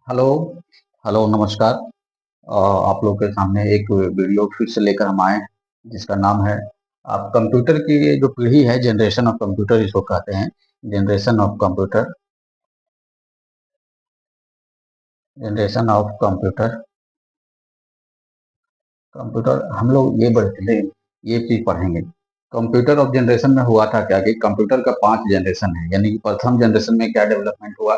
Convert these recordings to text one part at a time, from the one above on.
Hello. Hello, नमस्कार। आप लोग के सामने एक वीडियो फिर से लेकर हम आए हैं, जिसका नाम है आप कंप्यूटर की जो पीढ़ी है, जनरेशन ऑफ कंप्यूटर इसको कहते हैं। Generation of computer, generation of computer. Computer हम लोग ये चीज पढ़ेंगे। कंप्यूटर ऑफ जनरेशन में हुआ था क्या कि कंप्यूटर का 5 जनरेशन है, यानी कि प्रथम जनरेशन में क्या डेवलपमेंट हुआ,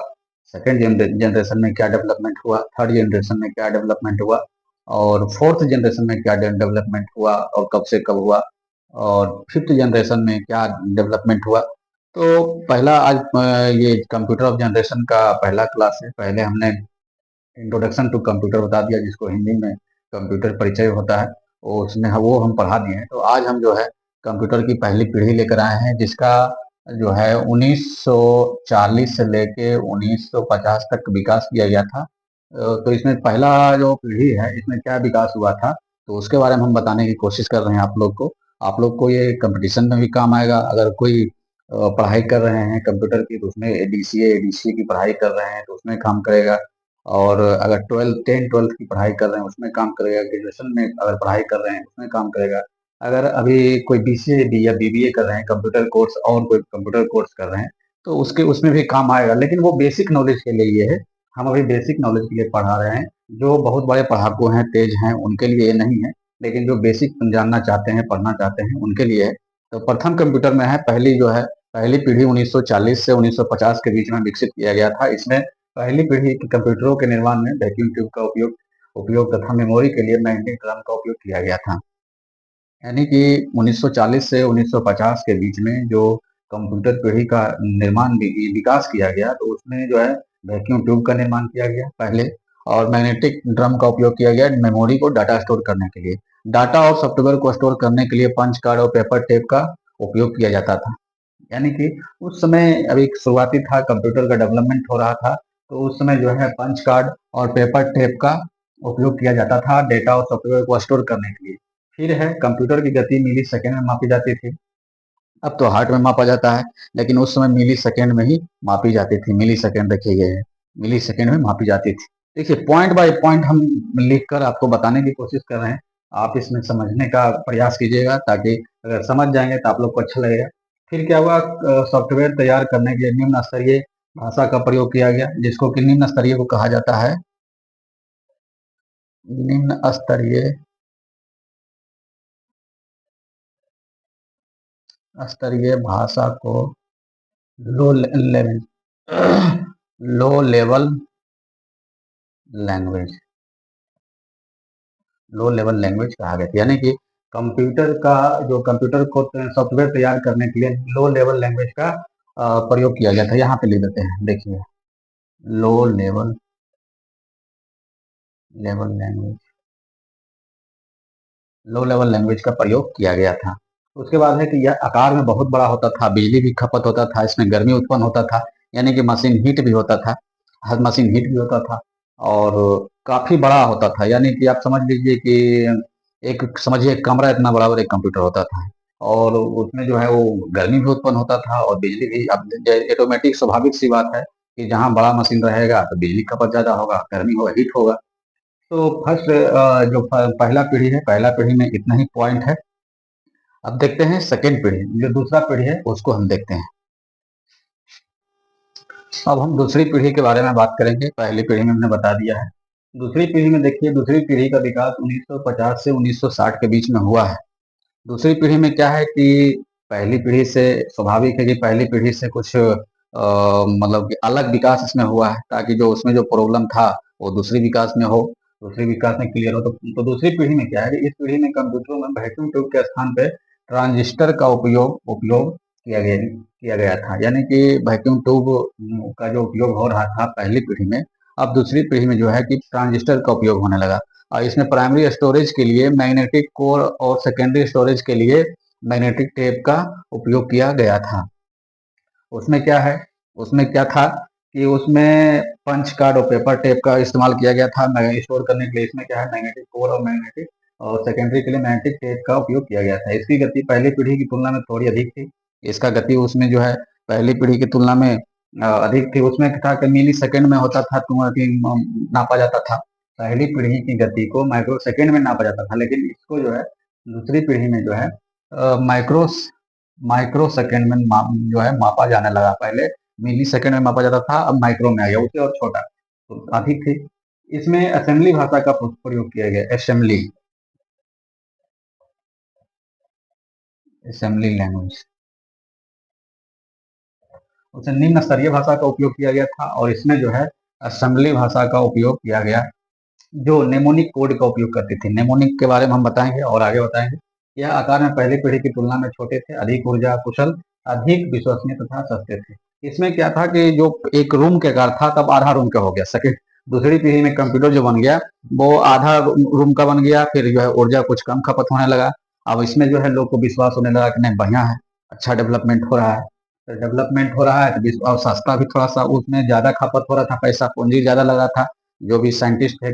सेकेंड जनरेशन में क्या डेवलपमेंट हुआ, थर्ड जनरेशन में क्या डेवलपमेंट हुआ, और फोर्थ जनरेशन में क्या डेवलपमेंट हुआ और कब से कब हुआ, और फिफ्थ जनरेशन में क्या डेवलपमेंट हुआ। तो पहला आज ये कंप्यूटर ऑफ जनरेशन का पहला क्लास है। पहले हमने इंट्रोडक्शन टू कंप्यूटर बता दिया, जिसको हिंदी में कंप्यूटर परिचय होता है, और उसमें वो हम पढ़ा दिए हैं। तो आज हम जो है कंप्यूटर की पहली पीढ़ी लेकर आए हैं, जिसका जो है 1940 से लेके 1950 तक विकास किया गया था। तो इसमें पहला जो पीढ़ी है, इसमें क्या विकास हुआ था, तो उसके बारे में हम बताने की कोशिश कर रहे हैं आप लोग को। आप लोग को ये कंपटीशन में भी काम आएगा। अगर कोई पढ़ाई कर रहे हैं कंप्यूटर की, तो उसमें एडीसीए की पढ़ाई कर रहे हैं तो उसमें काम करेगा। और अगर 12th की पढ़ाई कर रहे हैं उसमें काम करेगा। ग्रेजुएशन में अगर पढ़ाई कर रहे हैं उसमें काम करेगा। अगर अभी कोई बीसीए बी या बीबीए कर रहे हैं कंप्यूटर कोर्स, और कोई कंप्यूटर कोर्स कर रहे हैं, तो उसके उसमें भी काम आएगा। लेकिन वो बेसिक नॉलेज के लिए ये है। हम अभी बेसिक नॉलेज के लिए पढ़ा रहे हैं। जो बहुत बड़े पढ़ाकू हैं, तेज हैं, उनके लिए ये नहीं है। लेकिन जो बेसिक जानना चाहते हैं, पढ़ना चाहते हैं, उनके लिए है। तो प्रथम कंप्यूटर में है, पहली पीढ़ी 1940 से 1950 के बीच में विकसित किया गया था। इसमें पहली पीढ़ी के कंप्यूटरों के निर्माण में वैक्यूम ट्यूब का उपयोग उपयोग तथा मेमोरी के लिए मैग्नेटिक ड्रम का उपयोग किया गया था। यानी कि 1940 से 1950 के बीच में जो कंप्यूटर पीढ़ी का विकास किया गया, तो उसमें जो है वैक्यूम ट्यूब का निर्माण किया गया पहले, और मैग्नेटिक ड्रम का उपयोग किया गया मेमोरी को डाटा स्टोर करने के लिए। डाटा और सॉफ्टवेयर को स्टोर करने के लिए पंच कार्ड और पेपर टेप का उपयोग किया जाता था। यानी कि उस समय अभी शुरुआती था, कंप्यूटर का डेवलपमेंट हो रहा था, तो उस समय जो है पंच कार्ड और पेपर टेप का उपयोग किया जाता था डेटा और सॉफ्टवेयर को स्टोर करने के लिए। फिर है कंप्यूटर की गति मिली सेकेंड में मापी जाती थी। अब तो हार्ट में मापा जाता है, लेकिन उस समय मिली सेकेंड में ही मापी जाती थी। मिली सेकेंड देखिए ये है, मिली सेकेंड में मापी जाती थी। देखिए पॉइंट बाय पॉइंट हम लिखकर आपको बताने की कोशिश कर रहे हैं। आप इसमें समझने का प्रयास कीजिएगा, ताकि अगर समझ जाएंगे तो आप लोग को अच्छा लगेगा। फिर क्या हुआ, सॉफ्टवेयर तैयार करने के लिए निम्न स्तरीय भाषा का प्रयोग किया गया, जिसको कि निम्न स्तरीय को कहा जाता है। निम्न स्तरीय भाषा को low level low level language low level language कहा गया था। यानी कि कंप्यूटर का जो कंप्यूटर को सॉफ्टवेयर तैयार करने के लिए लो लेवल लैंग्वेज का प्रयोग किया गया था। यहाँ पे लिख देते हैं, देखिए low level level language low level language का प्रयोग किया गया था। उसके बाद है कि यह आकार में बहुत बड़ा होता था, बिजली भी खपत होता था, इसमें गर्मी उत्पन्न होता था, यानी कि मशीन हीट भी होता था, हर मशीन हीट भी होता था, और काफी बड़ा होता था। यानी कि आप समझ लीजिए कि एक समझिए कमरा इतना बड़ा एक कंप्यूटर होता था, और उसमें जो है वो गर्मी भी उत्पन्न होता था और बिजली भी। अब ऑटोमेटिक स्वाभाविक सी बात है कि जहाँ बड़ा मशीन रहेगा तो बिजली खपत ज्यादा होगा, गर्मी होगा, हीट होगा। तो फर्स्ट जो पहला पीढ़ी है, पहला पीढ़ी में इतना ही पॉइंट है। अब देखते हैं सेकेंड पीढ़ी, जो दूसरा पीढ़ी है उसको हम देखते हैं। अब हम दूसरी पीढ़ी के बारे में बात करेंगे। पहली पीढ़ी में हमने बता दिया है। दूसरी पीढ़ी में देखिए, दूसरी पीढ़ी का विकास 1950 से 1960 के बीच में हुआ है। दूसरी पीढ़ी में क्या है कि पहली पीढ़ी से स्वाभाविक है कि पहली पीढ़ी से कुछ मतलब कि अलग विकास इसमें हुआ है, ताकि जो उसमें जो प्रॉब्लम था वो दूसरी विकास में हो, दूसरी विकास में क्लियर हो। तो दूसरी पीढ़ी में क्या है कि इस पीढ़ी में कंप्यूटरों में वैक्यूम ट्यूब के स्थान पे ट्रांजिस्टर का उपयोग उपयोग किया गया था। यानी कि वैक्यूम ट्यूब का जो उपयोग हो रहा था पहली पीढ़ी में, अब दूसरी पीढ़ी में जो है कि ट्रांजिस्टर का उपयोग होने लगा। और इसमें प्राइमरी स्टोरेज के लिए मैग्नेटिक कोर और सेकेंडरी स्टोरेज के लिए मैग्नेटिक टेप का उपयोग किया गया था। उसमें क्या है, उसमें क्या था कि उसमें पंच कार्ड और पेपर टेप का इस्तेमाल किया गया था स्टोर करने के लिए। इसमें क्या है, मैग्नेटिक कोर और सेकेंडरी के लिए मैग्नेटिक टेप का उपयोग किया गया था। इसकी गति पहली पीढ़ी की तुलना में थोड़ी अधिक थी। इसका गति उसमें जो है पहली पीढ़ी की तुलना में अधिक थी। उसमें था कि मिली सेकेंड में होता था, नापा जाता था। पहली पीढ़ी की गति को माइक्रो सेकेंड में नापा जाता था, लेकिन इसको जो है दूसरी पीढ़ी में जो है माइक्रो माइक्रो सेकेंड में जो है मापा जाने लगा। पहले मिली सेकेंड में मापा जाता था, अब माइक्रो में आ गया, उससे और छोटा तो अधिक थी। इसमें असेंबली भाषा का प्रयोग किया गया, असेंबली असेंबली लैंग्वेज। उसे निम्न स्तरीय भाषा का उपयोग किया गया था, और इसमें जो है असेंबली भाषा का उपयोग किया गया, जो नेमोनिक कोड का उपयोग करती थी। नेमोनिक के बारे में हम बताएंगे और आगे बताएंगे। यह आकार में पहली पीढ़ी की तुलना में छोटे थे, अधिक ऊर्जा कुशल, अधिक विश्वसनीय तथा सस्ते थे। इसमें क्या था कि जो एक रूम के आकार था तब आधा रूम का हो गया। सेकेंड दूसरी पीढ़ी में कंप्यूटर जो बन गया वो आधा रूम का बन गया, फिर जो है ऊर्जा कुछ कम खपत होने लगा। अब इसमें जो है लोग को विश्वास होने लगा कि नहीं बढ़िया है, अच्छा डेवलपमेंट हो रहा है। तो डेवलपमेंट हो रहा है तो और सस्ता भी थोड़ा सा, उसमें ज्यादा खपत हो रहा था, पैसा पूंजी ज्यादा लगा था। जो भी साइंटिस्ट थे,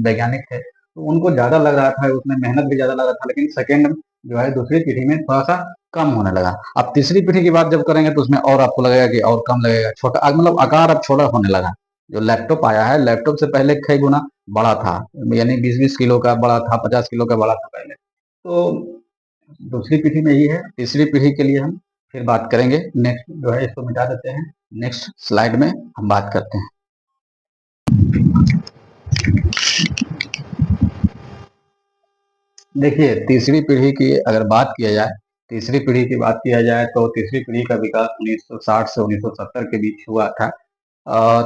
वैज्ञानिक थे, तो उनको ज्यादा लग रहा था, उसमें मेहनत भी ज्यादा लगा था। लेकिन सेकेंड जो है दूसरी पीढ़ी में थोड़ा सा कम होने लगा। अब तीसरी पीढ़ी की बात जब करेंगे तो उसमें और आपको लगेगा कि और कम लगेगा, छोटा मतलब आकार अब छोटा होने लगा। जो लैपटॉप आया है, लैपटॉप से पहले कई गुना बड़ा था, यानी 20-20 किलो का बड़ा था, 50 किलो का बड़ा था पहले। तो दूसरी पीढ़ी में यही है। तीसरी पीढ़ी के लिए हम फिर बात करेंगे। नेक्स्ट जो है इसको मिटा देते हैं, नेक्स्ट स्लाइड में हम बात करते हैं। देखिए तीसरी पीढ़ी की अगर बात किया जाए, तीसरी पीढ़ी की बात किया जाए तो तीसरी पीढ़ी का विकास 1960 से 1970 के बीच हुआ था।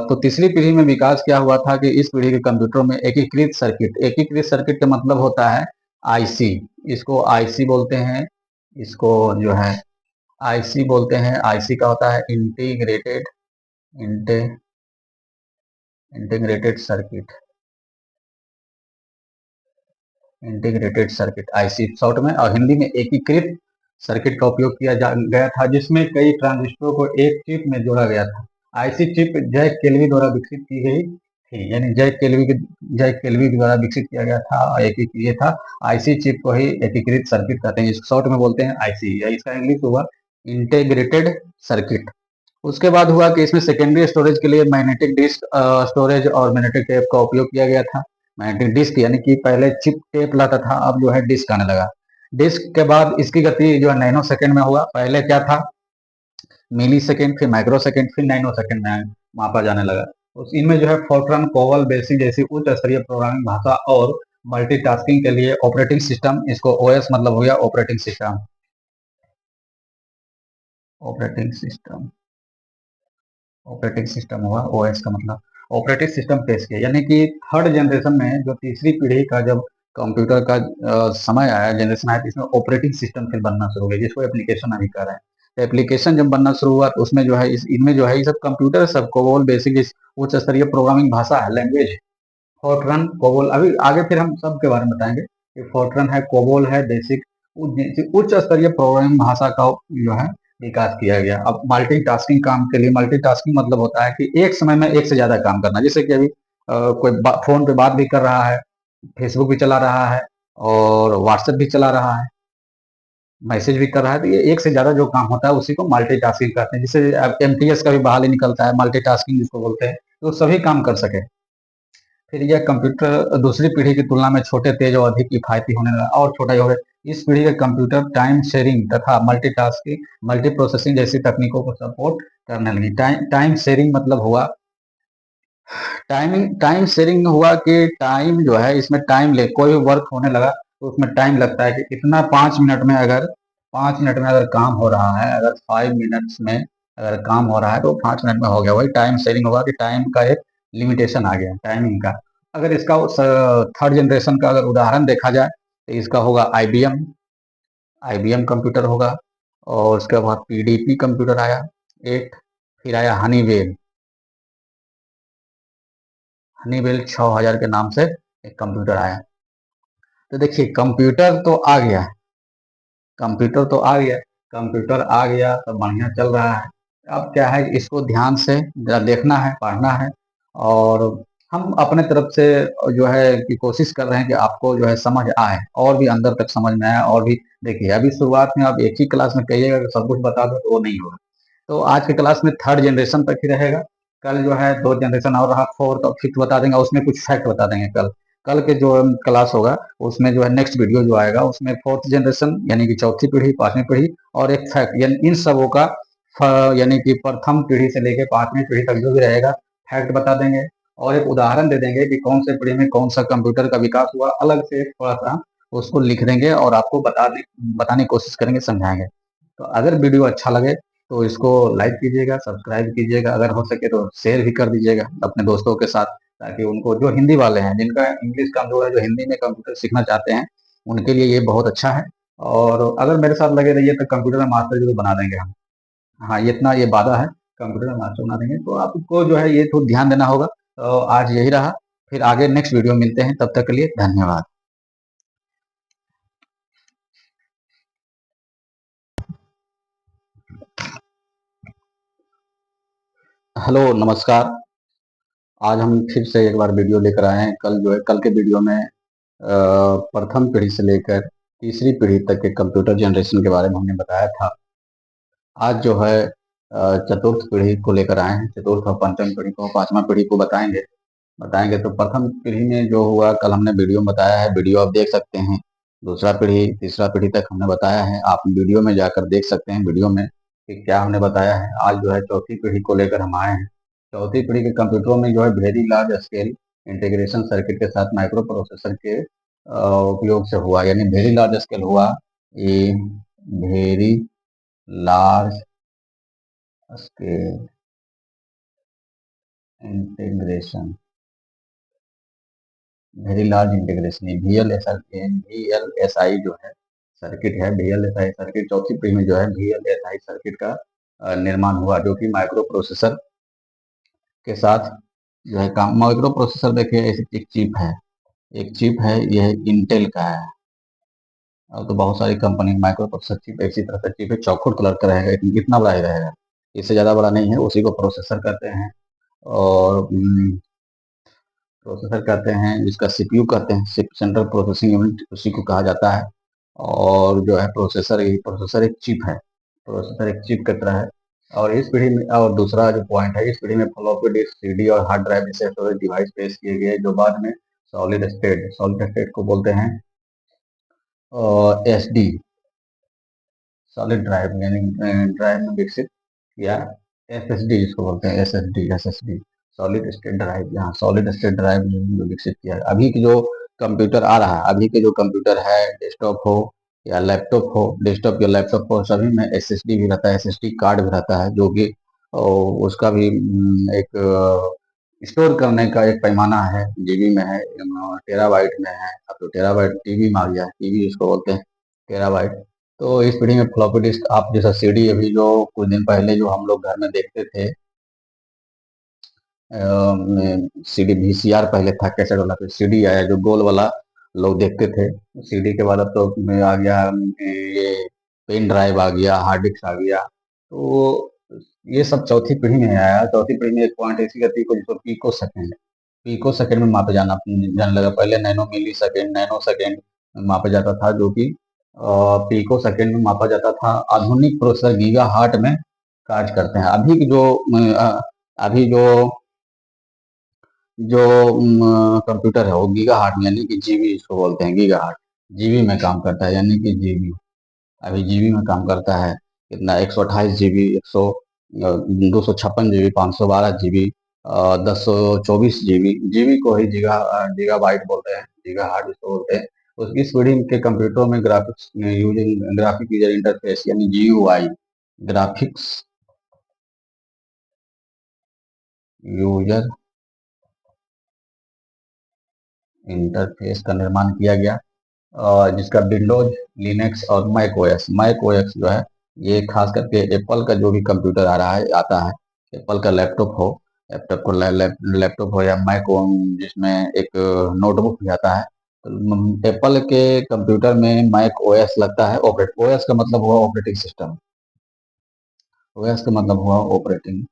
तो तीसरी पीढ़ी में विकास क्या हुआ था कि इस पीढ़ी के कंप्यूटरों में एकीकृत सर्किट का मतलब होता है आईसी। इसको आईसी बोलते हैं, इसको जो है आईसी बोलते हैं। आईसी का होता है इंटे integrated circuit, integrated circuit IC short में, और हिंदी में एकीकृत सर्किट का उपयोग किया गया था, जिसमें कई ट्रांजिस्टरों को एक चिप में जोड़ा गया था। आईसी चिप जैक केल्वी द्वारा विकसित की गई थी, यानी जैक केल्वी द्वारा विकसित किया गया था। ये था आईसी चिप को ही एकीकृत सर्किट कहते हैं, इसको शॉर्ट में बोलते हैं आईसी, या इसका इंग्लिश हुआ इंटीग्रेटेड सर्किट। उसके बाद हुआ कि इसमें सेकेंडरी स्टोरेज के लिए मैग्नेटिक डिस्क स्टोरेज और मैग्नेटिक टेप का उपयोग किया गया था। मैग्नेटिक डिस्क यानी कि पहले चिप टेप लाता था, अब जो है डिस्क आने लगा। डिस्क के बाद इसकी गति जो है नैनो सेकेंड में हुआ। पहले क्या था, मिली सेकेंड, फिर माइक्रो सेकेंड, फिर नैनो सेकेंड में मापा जाने लगा। उस इनमें जो है फोर्ट्रन, कोवल, बेसिक जैसी उच्च स्तरीय प्रोग्रामिंग भाषा और मल्टीटास्किंग के लिए ऑपरेटिंग सिस्टम, इसको ओएस मतलब हो गया operating system, operating system, operating system हुआ ओएस का मतलब ऑपरेटिंग सिस्टम पेश किया। यानी कि थर्ड जनरेशन में जो तीसरी पीढ़ी का जब कंप्यूटर का समय आया, जनरेशन आया, तो इसमें ऑपरेटिंग सिस्टम फिर बनना शुरू हो गया, जिसको एप्लीकेशन अभी कर रहे हैं। तो एप्लीकेशन जब बनना शुरू हुआ तो उसमें जो है इनमें जो है ये सब कंप्यूटर सब कोबोल बेसिक उच्च स्तरीय प्रोग्रामिंग भाषा है, लैंग्वेज फोर्ट्रन, कोबोल, अभी आगे फिर हम सब के बारे में बताएंगे कि फोर्ट्रन है, कोबोल है, बेसिक उच्च स्तरीय प्रोग्रामिंग भाषा का जो है विकास किया गया। अब मल्टीटास्किंग काम के लिए, मल्टीटास्किंग मतलब होता है कि एक समय में एक से ज्यादा काम करना। जैसे कि अभी कोई फोन पे बात भी कर रहा है, फेसबुक भी चला रहा है, और व्हाट्सएप भी चला रहा है, मैसेज भी कर रहा है, तो ये एक से ज्यादा जो काम होता है उसी को मल्टीटास्किंग कहते हैं। जिससे एमटीएस का भी बहाली निकलता है, मल्टीटास्किंग जिसको बोलते हैं, तो सभी काम कर सके। फिर यह कंप्यूटर दूसरी पीढ़ी की तुलना में छोटे, तेज और अधिक किफायती होने लगा, और छोटा ही हो गया। इस पीढ़ी के कंप्यूटर टाइम शेयरिंग तथा मल्टीटास्किंग, मल्टी प्रोसेसिंग जैसी तकनीकों को सपोर्ट करने लगी। टाइम शेयरिंग मतलब हुआ, टाइम शेयरिंग हुआ कि टाइम जो है इसमें टाइम ले, कोई वर्क होने लगा तो उसमें टाइम लगता है कि इतना 5 मिनट में, अगर 5 मिनट में अगर काम हो रहा है, अगर 5 मिनट्स में अगर काम हो रहा है तो 5 मिनट में हो गया। वही टाइम शेयरिंग होगा कि टाइम का एक लिमिटेशन आ गया टाइमिंग का। अगर इसका थर्ड जनरेशन का अगर उदाहरण देखा जाए तो इसका होगा आईबीएम, आईबीएम कंप्यूटर होगा। और उसके बाद पीडीपी कंप्यूटर आया एक, फिर आया हनीवेल, हनीवेल 6000 के नाम से एक कंप्यूटर आया। तो देखिए कंप्यूटर तो आ गया, कंप्यूटर तो आ गया, कंप्यूटर आ गया तो बढ़िया चल रहा है। अब क्या है, इसको ध्यान से जरा देखना है, पढ़ना है, और हम अपने तरफ से जो है कि कोशिश कर रहे हैं कि आपको जो है समझ आए, और भी अंदर तक समझ में आए, और भी देखिए अभी शुरुआत में आप एक ही क्लास में कहिएगा कि सब कुछ बता दो तो वो नहीं होगा। तो आज के क्लास में थर्ड जनरेशन तक ही रहेगा। कल जो है दो जनरेशन और रहा, फोर्थ और फिफ्थ बता देंगे, उसमें कुछ फैक्ट बता देंगे कल। कल के जो क्लास होगा उसमें जो है नेक्स्ट वीडियो जो आएगा उसमें फोर्थ जनरेशन यानी कि चौथी पीढ़ी, पांचवी पीढ़ी और एक फैक्ट यानी इन सबों का यानी कि प्रथम पीढ़ी से लेकर पांचवी पीढ़ी तक जो भी रहेगा फैक्ट बता देंगे। और एक उदाहरण दे देंगे कि कौन से पीढ़ी में कौन सा कंप्यूटर का विकास हुआ, अलग से थोड़ा सा उसको लिख देंगे और आपको बताने की कोशिश करेंगे, समझाएंगे। तो अगर वीडियो अच्छा लगे तो इसको लाइक कीजिएगा, सब्सक्राइब कीजिएगा, अगर हो सके तो शेयर भी कर दीजिएगा अपने दोस्तों के साथ, ताकि उनको जो हिंदी वाले हैं जिनका इंग्लिश कमजोर है, जो हिंदी में कंप्यूटर सीखना चाहते हैं, उनके लिए ये बहुत अच्छा है। और अगर मेरे साथ लगे रहिए तो कंप्यूटर में मास्टर जरूर बना देंगे हम। हाँ, ये इतना ये वादा है, कंप्यूटर में मास्टर बना देंगे। तो आपको जो है ये तो ध्यान देना होगा। तो आज यही रहा, फिर आगे नेक्स्ट वीडियो मिलते हैं, तब तक के लिए धन्यवाद। हेलो, नमस्कार। आज हम फिर से एक बार वीडियो लेकर आए हैं। कल जो है कल के वीडियो में प्रथम पीढ़ी से लेकर तीसरी पीढ़ी तक के कंप्यूटर जनरेशन के बारे में हमने बताया था। आज जो है चतुर्थ पीढ़ी को लेकर आए हैं, चतुर्थ और पंचम पीढ़ी को, पांचवा पीढ़ी को बताएंगे। तो प्रथम पीढ़ी में जो हुआ कल हमने वीडियो में बताया है, वीडियो आप देख सकते हैं। दूसरा पीढ़ी तीसरा पीढ़ी तक हमने बताया है, आप वीडियो में जाकर देख सकते हैं वीडियो में कि क्या हमने बताया है। आज जो है चौथी पीढ़ी को लेकर हम आए हैं। चौथी पीढ़ी के कंप्यूटरों में जो है very large scale integration circuit के साथ माइक्रो प्रोसेसर के उपयोग से हुआ, यानी वेरी लार्ज स्केल हुआ। ये very large scale integration, very large integration, VLSI जो है सर्किट है, VLSI सर्किट चौथी पीढ़ी में जो है VLSI सर्किट का निर्माण हुआ, जो कि माइक्रो प्रोसेसर के साथ जो है काम। माइक्रो प्रोसेसर देखिए ऐसी एक चिप है, यह इंटेल का है। अब तो बहुत सारी कंपनी माइक्रो प्रोसेसर चिप ऐसी तरह का चिप है, चौखुट कलर का रहेगा, इतना बड़ा ही रहेगा, इससे ज़्यादा बड़ा नहीं है, उसी को प्रोसेसर कहते हैं। और प्रोसेसर कहते हैं, जिसका सीपीयू कहते हैं, सेंट्रल प्रोसेसिंग यूनिट, उसी को कहा जाता है। और जो है प्रोसेसर एक चिप है, प्रोसेसर एक चिप की तरह है। और इस पीढ़ी में, और दूसरा जो पॉइंट है, इस पीढ़ी में फ्लॉपी डिस्क, सीडी और हार्ड ड्राइव जैसे स्टोरेज डिवाइस पेश किए गए, जो बाद में सॉलिड स्टेट को बोलते हैं, और एसडी सॉलिड ड्राइव यानी ड्राइव में विकसित किया। एसएसडी जिसको बोलते हैं, एसएसडी सॉलिड स्टेट ड्राइव, यहाँ सॉलिड स्टेट ड्राइव जो विकसित किया। अभी के जो कंप्यूटर आ रहा है, अभी के जो कंप्यूटर है, डेस्कटॉप हो या लैपटॉप हो, डेस्कटॉप या लैपटॉप हो, सभी में एसएसडी भी रहता है, एसएसडी कार्ड भी रहता है, जो कि उसका भी एक स्टोर करने का एक पैमाना है, जीबी में है, टेराबाइट में है। अब तो टेराबाइट टीबी में आ गया है, टीबी जिसको बोलते हैं, टेराबाइट। तो इस पीढ़ी में फ्लॉपी डिस्क, आप जैसा सीडी, अभी जो कुछ दिन पहले जो हम लोग घर में देखते थे, सीडी वीसीआर पहले था, कैसेट वाला, फिर सीडी आया जो गोल वाला लोग देखते थे। सीडी के बाद अब तो आ गया ये पेन ड्राइव आ गया, हार्ड डिस्क आ गया। तो ये सब चौथी पीढ़ी में आया। चौथी पीढ़ी में एक पॉइंट ऐसी गति को जिसको पीको सेकेंड में मापा जाने लगा। पहले नैनो मिली सेकेंड, नैनो सेकेंड में मापा जाता था, जो कि पीको सेकेंड में मापा जाता था। आधुनिक प्रोसेसर गीगा हार्ट में कार्य करते हैं। अभी जो जो कंप्यूटर है वो गीगा हार्ट में, यानी कि जीबी इसको बोलते हैं, गीगा हार्ट जीबी में काम करता है, यानी कि जीबी अभी जीबी में काम करता है। कितना, 128 GB, 256 GB, 512 GB, 1024 GB, GB को ही जीगा बाइट बोलते हैं, जीगा हार्ट इसको बोलते हैं। तो इस पीढ़ी के कंप्यूटरों में ग्राफिक यूजर इंटरफेस यानी GUI, ग्राफिक्स यूजर इंटरफेस का निर्माण किया गया, जिसका विंडोज, लिनक्स और मैक ओएस जो है, ये खास करके एप्पल का जो भी कंप्यूटर आ रहा है, आता है, एप्पल का लैपटॉप हो या मैक हो, जिसमें एक नोटबुक भी आता है। तो एप्पल के कंप्यूटर में मैक ओएस लगता है। ओएस का मतलब हुआ ऑपरेटिंग सिस्टम, ओएस का मतलब हुआ ऑपरेटिंग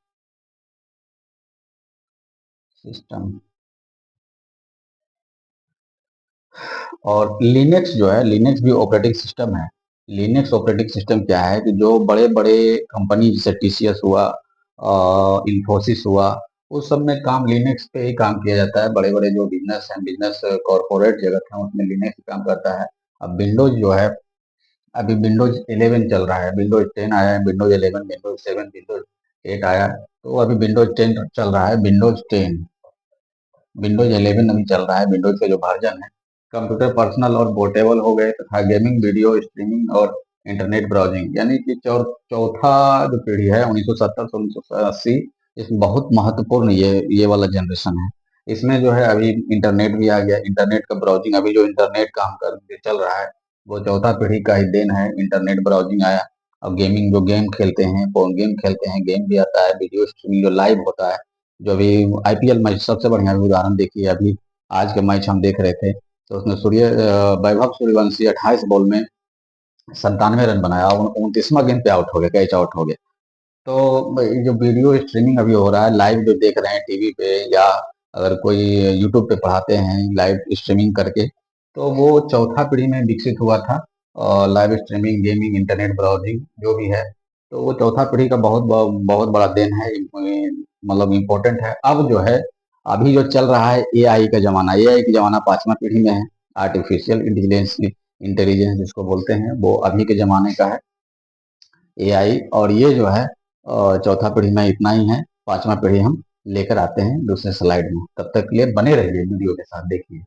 सिस्टम। और लिनक्स जो है, लिनक्स भी ऑपरेटिंग सिस्टम है। लिनक्स ऑपरेटिंग सिस्टम क्या है कि जो बड़े बड़े कंपनी जैसे टीसीएस हुआ, इन्फोसिस हुआ, उस सब में काम लिनक्स पे ही काम किया जाता है। बड़े बड़े जो बिजनेस हैं, बिजनेस कॉरपोरेट जगत है, उसमें लिनक्स काम करता है। अब विंडोज जो है, अभी विंडोज 11 चल रहा है, विंडोज 10 आया है, विंडोज 11, विंडोज 7, विंडोज 8 आया है, तो अभी विंडोज 10 चल रहा है। विंडोज 10, विंडोज 11 अभी चल रहा है, विंडोज का जो वर्जन है। कंप्यूटर पर्सनल और पोर्टेबल हो गए तथा गेमिंग, वीडियो स्ट्रीमिंग और इंटरनेट ब्राउजिंग, यानी कि चौथा जो पीढ़ी है 1970 से 1980, इसमें बहुत महत्वपूर्ण ये वाला जनरेशन है। इसमें जो है अभी इंटरनेट भी आ गया, इंटरनेट का ब्राउजिंग, अभी जो इंटरनेट काम कर चल रहा है वो चौथा पीढ़ी का ही देन है। इंटरनेट ब्राउजिंग आया। और गेमिंग, जो गेम खेलते हैं, फोन गेम खेलते हैं, गेम भी आता है। वीडियो स्ट्रीमिंग जो लाइव होता है, जो अभी आईपीएल मैच सबसे बढ़िया उदाहरण देखिए, अभी आज के मैच हम देख रहे थे, तो उसमें वैभव सूर्यवंशी 28 बॉल में 97 रन बनाया, 29वां गेंद पे आउट हो गया, कैच आउट हो गया। तो ये जो वीडियो स्ट्रीमिंग अभी हो रहा है, लाइव जो देख रहे हैं टीवी पे, या अगर कोई यूट्यूब पे पढ़ाते हैं लाइव स्ट्रीमिंग करके, तो वो चौथा पीढ़ी में विकसित हुआ था। और live streaming, gaming, internet browsing जो भी है, तो वो चौथा पीढ़ी का बहुत बहुत बड़ा देन है, मतलब इम्पोर्टेंट है। अब जो है, अभी जो चल रहा है एआई का जमाना, एआई का जमाना पांचवा पीढ़ी में है। आर्टिफिशियल इंटेलिजेंस, इंटेलिजेंस जिसको बोलते हैं, वो अभी के जमाने का है एआई। और ये जो है चौथा पीढ़ी में इतना ही है। पांचवा पीढ़ी हम लेकर आते हैं दूसरे स्लाइड में। तब तक के लिए बने रहिए वीडियो के साथ, देखिए।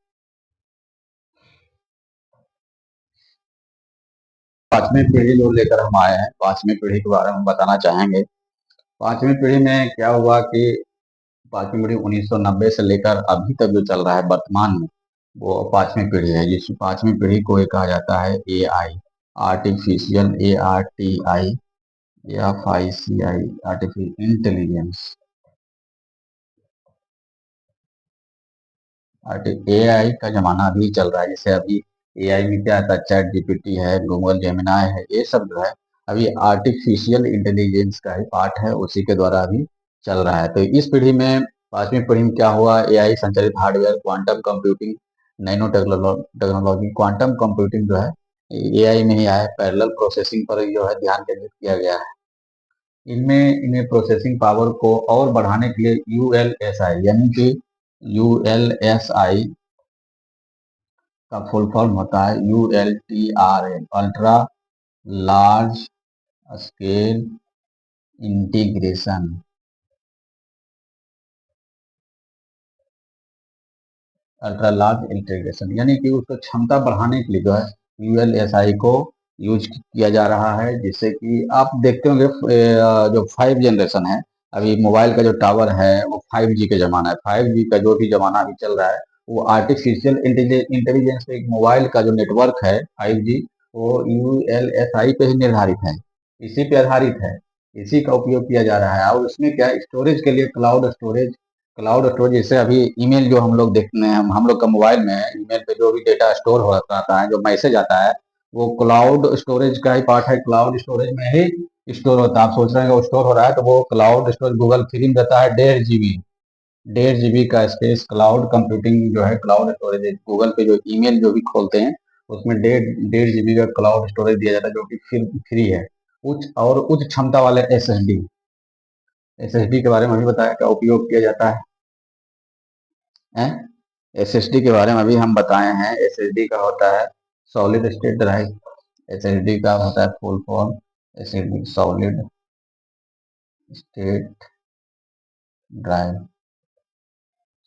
पांचवी पीढ़ी जो लेकर हम आए हैं, पांचवी पीढ़ी के बारे में बताना चाहेंगे। पांचवी पीढ़ी में क्या हुआ कि पांचवी पीढ़ी 1990 से लेकर अभी तक जो चल रहा है वर्तमान में, वो पांचवी पीढ़ी है। जिस पांचवी पीढ़ी को ये कहा जाता है AI, artificial, ARTI, FICI, artificial intelligence. AI का जमाना अभी चल रहा है। जैसे अभी एआई में क्या आता है, चैट जीपीटी है, गूगल जेमिनाई है, ये सब जो है अभी आर्टिफिशियल इंटेलिजेंस का ही पार्ट है, उसी के द्वारा अभी चल रहा है। तो इस पीढ़ी में, पांचवी पीढ़ी में क्या हुआ, एआई संचालित hardware, quantum computing, nano technology. Quantum computing जो है एआई में ही आया, पैरेलल प्रोसेसिंग पर जो है ध्यान केंद्रित किया गया है। इनमें इन्हें प्रोसेसिंग पावर को और बढ़ाने के लिए यूएलएसआई, यानी कि यूएलएसआई का फुल फॉर्म होता है ULTRA, ultra large scale integration. Ultra large integration, यानी कि उसको क्षमता बढ़ाने के लिए जो है यूएलएसआई को यूज किया जा रहा है। जिससे कि आप देखते होंगे जो 5 जनरेशन है, अभी मोबाइल का जो टावर है वो 5G का जमाना है। 5G का जो भी जमाना अभी चल रहा है, वो आर्टिफिशियल इंटेलिजेंस, एक मोबाइल का जो नेटवर्क है 5G, वो यूएलएसआई पे ही निर्धारित है, इसी पे आधारित है, इसी का उपयोग किया जा रहा है। और उसमें क्या, स्टोरेज के लिए क्लाउड स्टोरेज, क्लाउड स्टोरेज। जैसे अभी ईमेल जो हम लोग देखते हैं, हम लोग का मोबाइल में ईमेल पे जो भी डेटा स्टोर हो रहता है, जो मैसेज आता है, वो क्लाउड स्टोरेज का ही पार्ट है। क्लाउड स्टोरेज में ही स्टोर होता है। आप सोच रहे हैं कि वो स्टोर हो रहा है, तो वो क्लाउड स्टोरेज गूगल फ्री में देता है 1.5 GB, 1.5 GB का स्पेस। क्लाउड कंप्यूटिंग जो है, क्लाउड स्टोरेज, गूगल पे जो ईमेल जो भी खोलते हैं, उसमें 1.5 GB का क्लाउड स्टोरेज दिया जाता है, जो कि फिर फ्री है। उच्च क्षमता वाले SSD, SSD के बारे में अभी बताया क्या उपयोग किया जाता है। SSD के बारे में अभी हम बताए हैं। SSD का होता है सॉलिड स्टेट ड्राइव। SSD का होता है full form SSD, solid state drive.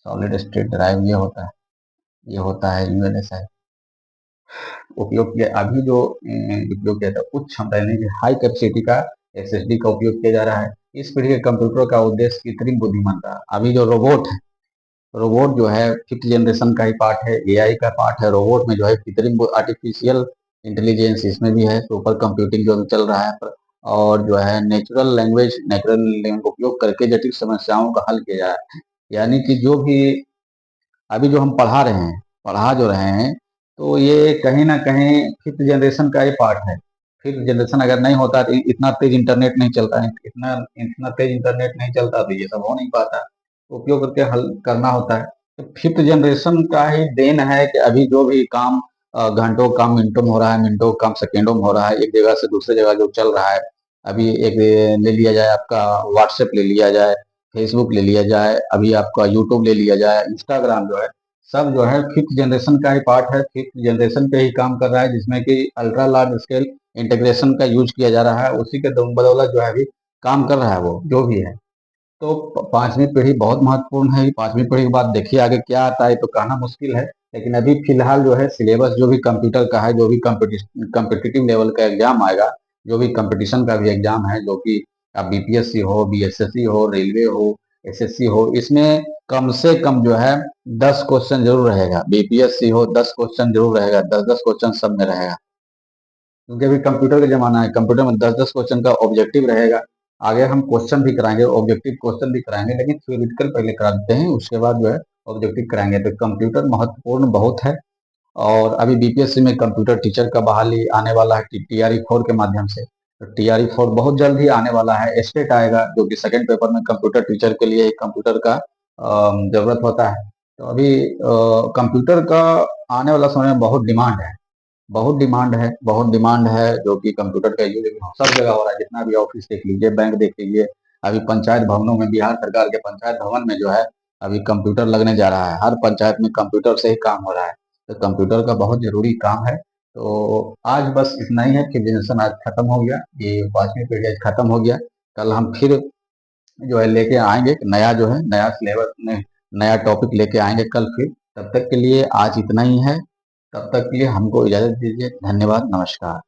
Solid state drive ये होता है यूएलएसआई। उपयोग किया अभी जो उपयोग किया था उच्च क्षमता, यानी कि हाई कैपेसिटी का SSD का उपयोग किया जा रहा है। इस पीढ़ी के कंप्यूटर का उद्देश्य कृत्रिम बुद्धिमत्ता। अभी जो रोबोट है, रोबोट जो है 5th जनरेशन का ही पार्ट है, एआई का पार्ट है। रोबोट में जो है कृत्रिम आर्टिफिशियल इंटेलिजेंस इसमें भी है, सुपर कंप्यूटिंग जो चल रहा है। और जो है नेचुरल लैंग्वेज उपयोग करके जटिल समस्याओं का हल किया जाए। यानी कि जो भी अभी जो हम पढ़ा रहे हैं, पढ़ा जो रहे हैं, तो ये कहीं ना कहीं 5th जनरेशन का ही पार्ट है। 5th जनरेशन अगर नहीं होता तो इतना तेज इंटरनेट नहीं चलता है, इतना इतना तेज इंटरनेट नहीं चलता, तो ये सब हो नहीं पाता। उपयोग करके हल करना होता है। तो 5th जनरेशन का ही देन है कि अभी जो भी काम घंटों का काम मिनटों में हो रहा है, मिनटों का काम सेकेंडों में हो रहा है, एक जगह से दूसरी जगह जो चल रहा है। अभी एक ले लिया जाए आपका व्हाट्सएप ले लिया जाए, फेसबुक ले लिया जाए, अभी आपका यूट्यूब ले लिया जाए, इंस्टाग्राम जो है, सब जो है फिफ्थ जनरेशन का ही पार्ट है, फिफ्थ जनरेशन पे ही काम कर रहा है, जिसमें कि अल्ट्रा लार्ज स्केल इंटीग्रेशन का यूज किया जा रहा है। उसी के बदौलत जो है अभी काम कर रहा है वो जो भी है। तो पांचवी पीढ़ी बहुत महत्वपूर्ण है। पांचवी पीढ़ी के बाद देखिए आगे क्या आता है तो कहना मुश्किल है। लेकिन अभी फिलहाल जो है सिलेबस जो भी कंप्यूटर का है, जो भी कम्पिटिटिव लेवल का एग्जाम आएगा, जो भी कंपटीशन का भी एग्जाम है, जो कि आप बीपीएससी हो, बीएसएससी हो, रेलवे हो, एसएससी हो, इसमें कम से कम जो है 10 क्वेश्चन जरूर रहेगा। बीपीएससी हो 10 क्वेश्चन जरूर रहेगा, 10-10 क्वेश्चन सब में रहेगा। क्योंकि अभी कंप्यूटर का जमाना है, कंप्यूटर में 10-10 क्वेश्चन का ऑब्जेक्टिव रहेगा। आगे हम क्वेश्चन भी कराएंगे, ऑब्जेक्टिव क्वेश्चन भी कराएंगे, लेकिन थ्योरेटिकल पहले करा देते हैं, उसके बाद जो है ऑब्जेक्टिव कराएंगे। तो कंप्यूटर महत्वपूर्ण बहुत है। और अभी बीपीएससी में कंप्यूटर टीचर का बहाली आने वाला है टीआरई 4 के माध्यम से। तो टीआरई 4 बहुत जल्द ही आने वाला है। स्टेट आएगा, जो कि सेकंड पेपर में कंप्यूटर टीचर के लिए कंप्यूटर का जरूरत होता है। तो अभी कंप्यूटर का आने वाला समय में बहुत डिमांड है, बहुत डिमांड है, बहुत डिमांड है, जो कि कंप्यूटर का यूज सब जगह हो रहा है। जितना भी ऑफिस देख लीजिए, बैंक देख लीजिए, अभी पंचायत भवनों में, बिहार सरकार के पंचायत भवन में जो है अभी कंप्यूटर लगने जा रहा है। हर पंचायत में कंप्यूटर से ही काम हो रहा है। तो कंप्यूटर का बहुत जरूरी काम है। तो आज बस इतना ही है कि जनरेशन आज खत्म हो गया, ये पांचवी पीढ़ी आज खत्म हो गया। कल हम फिर जो है लेके आएंगे नया, जो है नया सिलेबस में नया टॉपिक लेके आएंगे कल फिर। तब तक के लिए आज इतना ही है। तब तक के लिए हमको इजाजत दीजिए। धन्यवाद, नमस्कार।